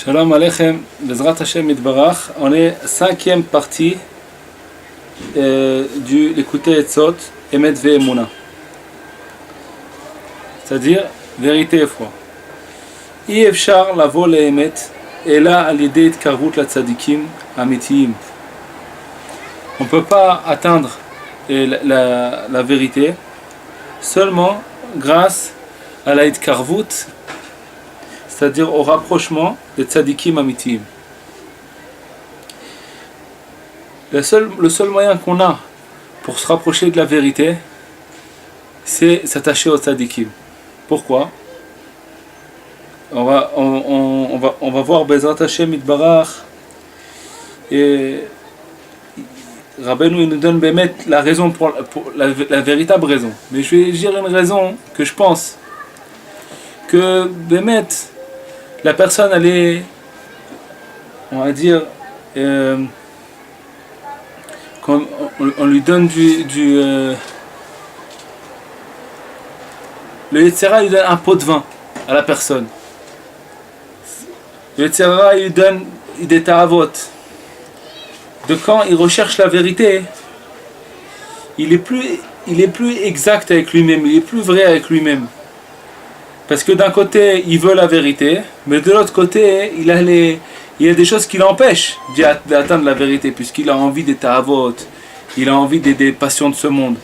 Shalom Aleichem, Bezrat Hashem Yitbarach. On est cinquième partie du l'écouter Etzot, Emet Ve'emuna. C'est-à-dire vérité et foi. Aïe efshar lavo le'emet, ela al yedei itkarvut la tzadikim amitiyim. On ne peut pas atteindre la vérité seulement grâce à la itkarvut, c'est-à-dire au rapprochement des tzadikim amitiyim. Le seul moyen qu'on a pour se rapprocher de la vérité, c'est s'attacher aux tzadikim. Pourquoi? On va voir Bezrat Hashem Yitbarach, et Rabbeinu il nous donne la raison pour la véritable raison. Mais je vais dire une raison que je pense que Bémet, la personne elle est, on va dire, quand on lui donne le Yetzera lui donne un pot de vin à la personne. Le Yetzera lui donne des ta'avot. De quand il recherche la vérité, il est plus exact avec lui-même, il est plus vrai avec lui-même. Parce que d'un côté, il veut la vérité, mais de l'autre côté, il y a des choses qui l'empêchent d'atteindre la vérité, puisqu'il a envie des ta'avot, il a envie des passions de ce monde.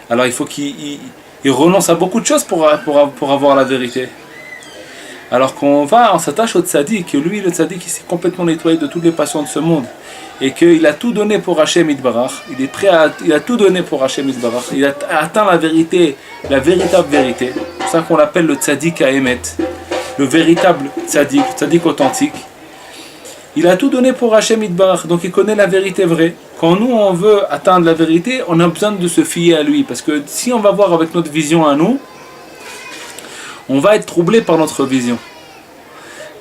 Alors il faut qu'il renonce à beaucoup de choses pour avoir la vérité. Alors on s'attache au tzaddik, que lui, le tzaddik, il s'est complètement nettoyé de toutes les passions de ce monde. Et qu'il a tout donné pour Hashem Yitbarach, il a tout donné pour Hashem Yitbarach, il a atteint la vérité, la véritable vérité. C'est pour ça qu'on l'appelle le tzaddik à Emet, le véritable tzaddik, le tzaddik authentique. Il a tout donné pour Hashem Yitbarach, donc il connaît la vérité vraie. Quand nous on veut atteindre la vérité, on a besoin de se fier à lui, parce que si on va voir avec notre vision à nous, on va être troublé par notre vision.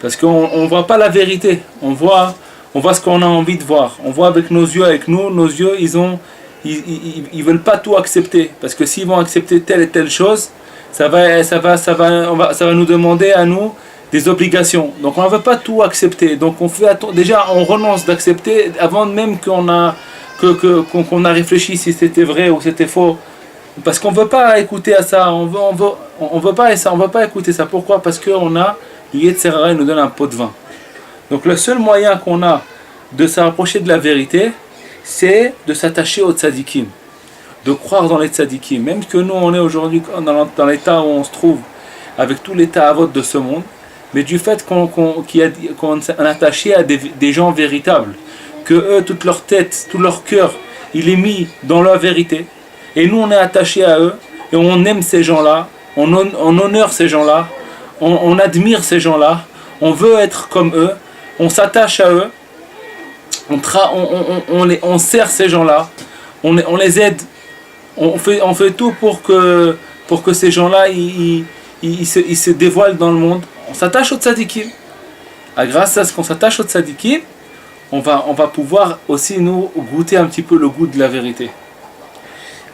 Parce qu'on ne voit pas la vérité, on voit ce qu'on a envie de voir. On voit avec nos yeux, nos yeux, ils veulent pas tout accepter. Parce que s'ils vont accepter telle et telle chose, ça va nous demander à nous des obligations. Donc on ne veut pas tout accepter. Donc déjà on renonce d'accepter avant même qu'on a réfléchi si c'était vrai ou c'était faux. Parce qu'on ne veut pas écouter à ça. On veut pas écouter ça. Pourquoi? Parce qu'on a Yetzera, il nous donne un pot de vin. Donc le seul moyen qu'on a de se rapprocher de la vérité, c'est de s'attacher aux tzadikim, de croire dans les tzadikim. Même que nous on est aujourd'hui dans l'état où on se trouve, avec tous les ta'avot de ce monde, mais du fait qu'on est attaché à des gens véritables, que eux, toute leur tête, tout leur cœur, il est mis dans la vérité, et nous on est attaché à eux, et on aime ces gens-là, on honore ces gens-là, on admire ces gens-là, on veut être comme eux, on s'attache à eux, on sert ces gens-là, on les aide, on fait tout pour que ces gens-là ils se dévoilent dans le monde. On s'attache aux tzadikim. Grâce à ce qu'on s'attache aux tzadikim, on va pouvoir aussi nous goûter un petit peu le goût de la vérité.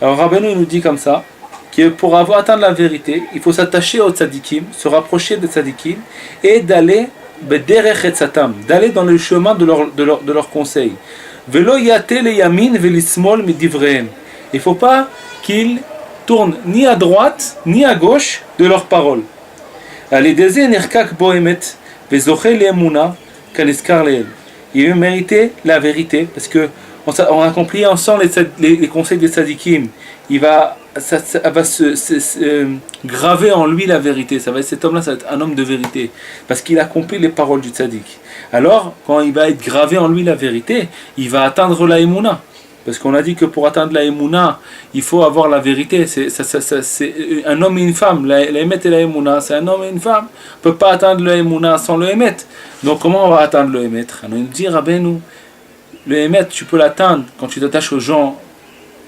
Alors Rabbeinu nous dit comme ça, que pour atteindre la vérité, il faut s'attacher aux tzadikim, se rapprocher des tzadikim et d'aller dans le chemin de leurs conseils. Il ne faut pas qu'ils tournent ni à droite ni à gauche de leurs paroles. Il veut mériter la vérité, parce que on a compris ensemble les conseils des tzadikim. Ça va se graver en lui la vérité. Cet homme-là, ça va être un homme de vérité, parce qu'il a compris les paroles du tzaddik. Alors, quand il va être gravé en lui la vérité, il va atteindre la émouna. Parce qu'on a dit que pour atteindre la émouna, il faut avoir la vérité. C'est un homme et une femme. La émet et la émouna, c'est un homme et une femme. On ne peut pas atteindre le émouna sans le émet. Donc comment on va atteindre le émet? On nous dit, Rabbeinu, le émet, tu peux l'atteindre quand tu t'attaches aux gens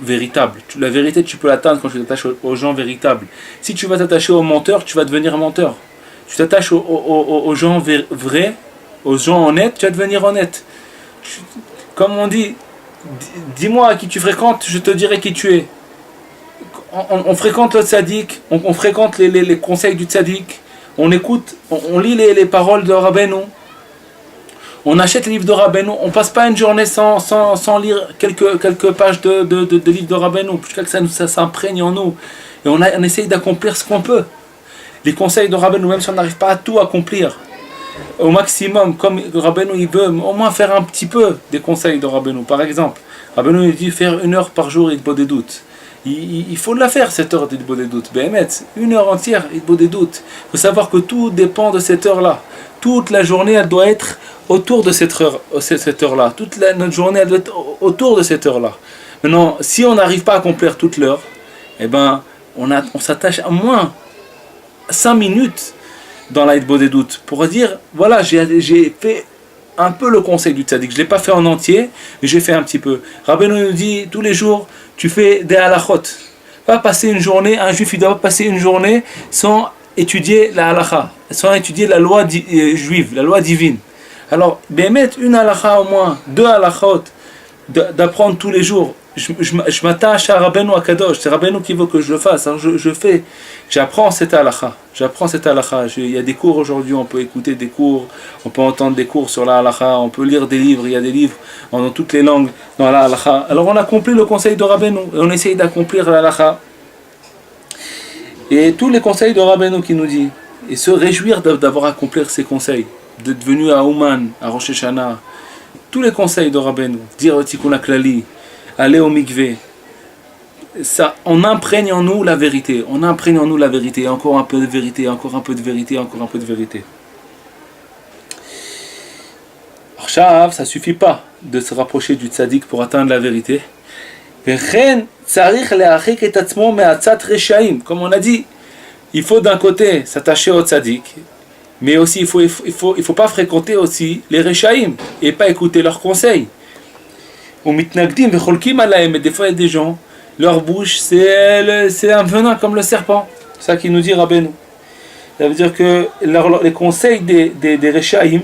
véritable. La vérité, tu peux l'atteindre quand tu t'attaches aux gens véritables. Si tu vas t'attacher aux menteurs, tu vas devenir menteur. Tu t'attaches aux gens vrais, aux gens honnêtes, tu vas devenir honnête. Comme on dit, dis-moi à qui tu fréquentes, je te dirai qui tu es. On fréquente le tzaddik, on fréquente les conseils du tzaddik, on écoute, on lit les paroles de Rabbeinu. On achète les livres de Rabbeinu, on passe pas une journée sans lire quelques pages de livres de Rabbeinu, jusqu'à que ça s'imprègne en nous. Et on essaye d'accomplir ce qu'on peut. Les conseils de Rabbeinu, même si on n'arrive pas à tout accomplir, au maximum, comme Rabbeinu il veut, au moins faire un petit peu des conseils de Rabbeinu. Par exemple, Rabbeinu il dit faire 1 heure par jour Hitbodedut des doutes. Il faut la faire cette heure d'Hitbodedut des doutes. Béhémet, 1 heure entière Hitbodedut des doutes. Il faut savoir que tout dépend de cette heure-là. Toute la journée elle doit être autour de cette heure-là. Notre journée elle doit être autour de cette heure-là. Maintenant, si on n'arrive pas à accomplir toute l'heure, eh ben, on s'attache à moins 5 minutes dans la Hitbodedut des doutes pour dire voilà, j'ai fait un peu le conseil du tzaddik. Je ne l'ai pas fait en entier, mais j'ai fait un petit peu. Rabbeinu nous dit tous les jours tu fais des halachot. Pas passer une journée, un juif il doit pas passer une journée sans étudier la halacha, sans étudier la loi juive, la loi divine. Alors, mettre une halacha au moins, 2 halachot, d'apprendre tous les jours. Je m'attache à Rabbeinu Akadosh, c'est Rabbeinu qui veut que je le fasse. Alors j'apprends cette halakha. Il y a des cours aujourd'hui, on peut écouter des cours, on peut entendre des cours sur la halakha, on peut lire des livres, il y a des livres dans toutes les langues dans la halakha. Alors on accomplit le conseil de Rabbeinu et on essaye d'accomplir la halakha. Et tous les conseils de Rabbeinu qui nous dit, et se réjouir d'avoir accompli ces conseils, d'être venu à Ouman, à Rosh Hashanah, tous les conseils de Rabbeinu, dire au Tikkun HaKlali, aller au mikvé, ça, on imprègne en nous la vérité, encore un peu de vérité, encore un peu de vérité, encore un peu de vérité. Alors ça suffit pas de se rapprocher du tzaddik pour atteindre la vérité. Comme on a dit, il faut d'un côté s'attacher au tzaddik, mais aussi il faut pas fréquenter aussi les rechaïm et pas écouter leurs conseils. Mais des fois il y a des gens, leur bouche c'est un venin comme le serpent. C'est ça qu'il nous dit Rabbeinu. Ça veut dire que les conseils des rechaïm,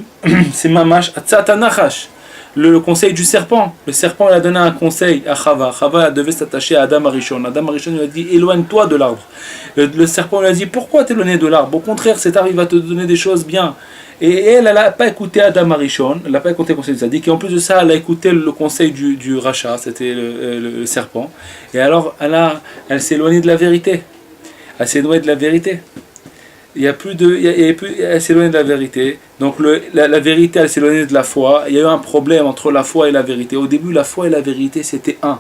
c'est mamash atzat anachash, le conseil du serpent. Le serpent il a donné un conseil à Chava. Chava devait s'attacher à Adam Arishon. Adam Arishon lui a dit éloigne-toi de l'arbre. Le serpent lui a dit pourquoi t'éloigner de l'arbre? Au contraire, cet arbre va te donner des choses bien. Et elle n'a pas écouté Adam Arishon, elle n'a pas écouté le conseil du tzaddik, et en plus de ça, elle a écouté le conseil du rachat, c'était le serpent. Et alors, elle s'est éloignée de la vérité. Elle s'est éloignée de la vérité. Elle s'est éloignée de la vérité. Donc la vérité, elle s'est éloignée de la foi. Il y a eu un problème entre la foi et la vérité. Au début, la foi et la vérité, c'était un.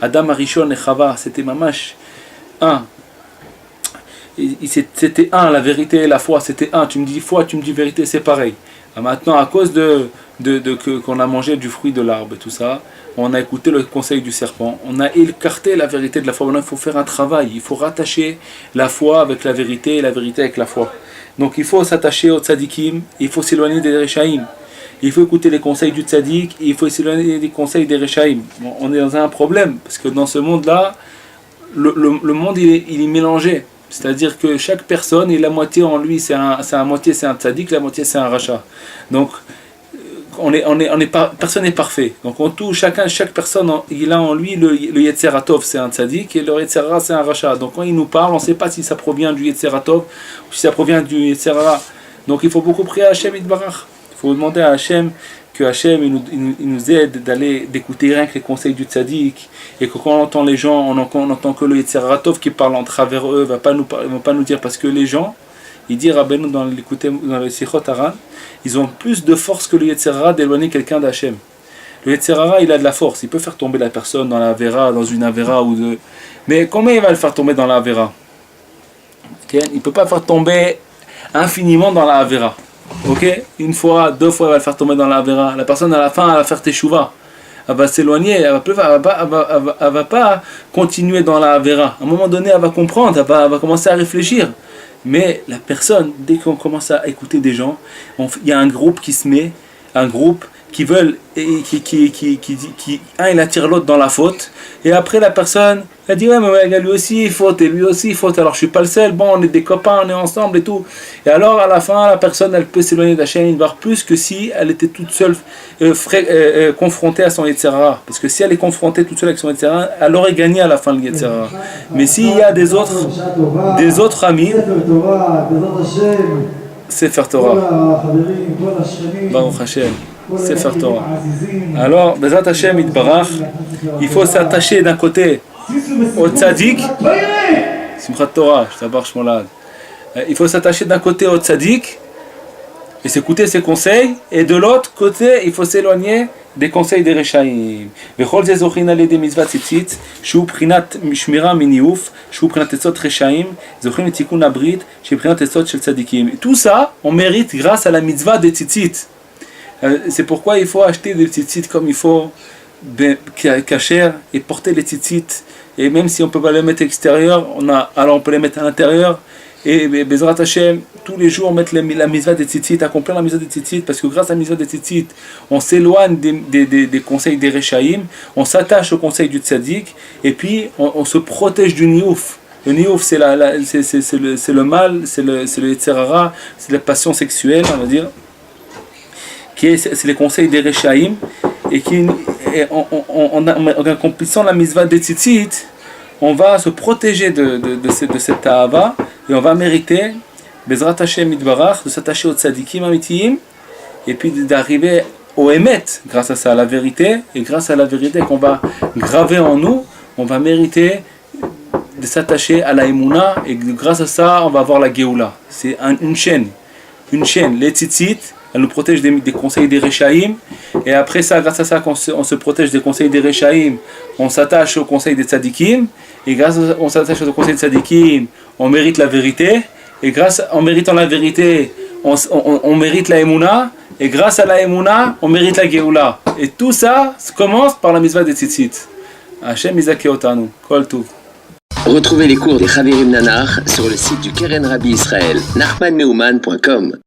Adam Arishon et Chava, c'était mamash un. C'était un, la vérité et la foi, c'était un. Tu me dis foi, tu me dis vérité, c'est pareil. Maintenant, à cause qu'on a mangé du fruit de l'arbre et tout ça, on a écouté le conseil du serpent, on a écarté la vérité de la foi. Maintenant, il faut faire un travail, il faut rattacher la foi avec la vérité et la vérité avec la foi. Donc, il faut s'attacher au tzadikim, il faut s'éloigner des rechaïm. Il faut écouter les conseils du tzadik, et il faut s'éloigner des conseils des rechaïm. Bon, on est dans un problème, parce que dans ce monde-là, le monde il est mélangé. C'est-à-dire que chaque personne, et la moitié en lui, moitié c'est un tzaddik, la moitié c'est un rachat. Donc, personne n'est parfait. Donc, chaque personne, il a en lui le Yetzer Hatov, c'est un tzaddik, et le Yetzer Hara, c'est un rachat. Donc, quand il nous parle, on ne sait pas si ça provient du Yetzer Hatov ou si ça provient du Yetzer Hara. Donc, il faut beaucoup prier à Hachem Yitbarach. Il faut demander à Hachem que Hachem il nous aide d'écouter rien que les conseils du tzaddik, et que quand on entend les gens, on entend que le Yetzer Hatov qui parle en travers eux, ils vont pas nous dire, parce que les gens, il dit Rabbeinu dans le Sichot Haran, ils ont plus de force que le Yetzer Hara d'éloigner quelqu'un d'Hachem. Le Yetzer Hara, il a de la force, il peut faire tomber la personne dans une avera ou deux, mais comment il va le faire tomber dans la avera? Okay? Il peut pas faire tomber infiniment dans la avera. Ok, une fois, 2 fois, elle va le faire tomber dans la vera. La personne à la fin, elle va faire teshuva. Elle va s'éloigner, elle va pas continuer dans la vera. À un moment donné, elle va comprendre, elle va commencer à réfléchir. Mais la personne, dès qu'on commence à écouter des gens, il y a un groupe qui se met, un groupe qui veulent, il attire l'autre dans la faute. Et après, la personne, elle dit ouais, mais lui aussi il faute, et lui aussi il faute, alors je suis pas le seul, bon, on est des copains, on est ensemble et tout. Et alors à la fin, la personne elle peut s'éloigner d'Hachem Yitbarach plus que si elle était toute seule confrontée à son Yetzer Hara. Parce que si elle est confrontée toute seule avec son Yetzer Hara, elle aurait gagné à la fin le Yetzer Hara. Mais s'il y a des autres amis, c'est faire Torah. Baruch Hashem. Sefer Torah. Alors, Bezrat Hashem Yitbarach, il faut s'attacher d'un côté au tzaddik, Simchat Torah, Shtabar Shmolad. Il faut s'attacher d'un côté au tzaddik et s'écouter ses conseils, et de l'autre côté, il faut s'éloigner des conseils des Rechaïm. Vechol ze zochin ale de mitzvah tzitzit, shu prinat shmira miniouf, shu prinat etzot Rechaïm, zochin etikun abrit, shu prinat etzot shel tzadikim. Tout ça, on mérite grâce à la mitzvah des tzitzit. C'est pourquoi il faut acheter des tzitzit comme il faut, kasher, et porter les tzitzit. Et même si on ne peut pas les mettre extérieur, alors on peut les mettre à l'intérieur. Et Bezrat Hashem, tous les jours, mettre la mitzvah des tzitzit, accomplir la mitzvah des tzitzit, parce que grâce à la mitzvah des tzitzit, on s'éloigne des conseils des Rechaïm, on s'attache au conseil du tzaddik, et puis on se protège du niouf. Le niouf, c'est le mal, c'est le yetzer hara, c'est la passion sexuelle, on va dire, c'est les conseils des Rechaïm, et en accomplissant la mitzvah des tzitzit, on va se protéger de cette ahava, et on va mériter, Bezrat Hashem Yitbarach, de s'attacher aux tzadikim amitiyim, et puis d'arriver au Emet, grâce à ça, à la vérité, et grâce à la vérité qu'on va graver en nous, on va mériter de s'attacher à la Emouna, et grâce à ça, on va avoir la Géoula. C'est une chaîne, les tzitzit, elle nous protège des conseils des Rechaïm, et après ça, grâce à ça, on se protège des conseils des Rechaïm, on s'attache aux conseils des tzadikim, et grâce à ça, on s'attache aux conseils des tzadikim, on mérite la vérité, et en méritant la vérité, on mérite la Emouna, et grâce à la Emouna, on mérite la Géoula. Et tout ça commence par la mitzvah des tzitzit. Hashem Yizakeh Otanu. Kol Tov. Retrouvez les cours des Chavirim Nanar sur le site du Keren Rabbi Israël, nachmanneumann.com.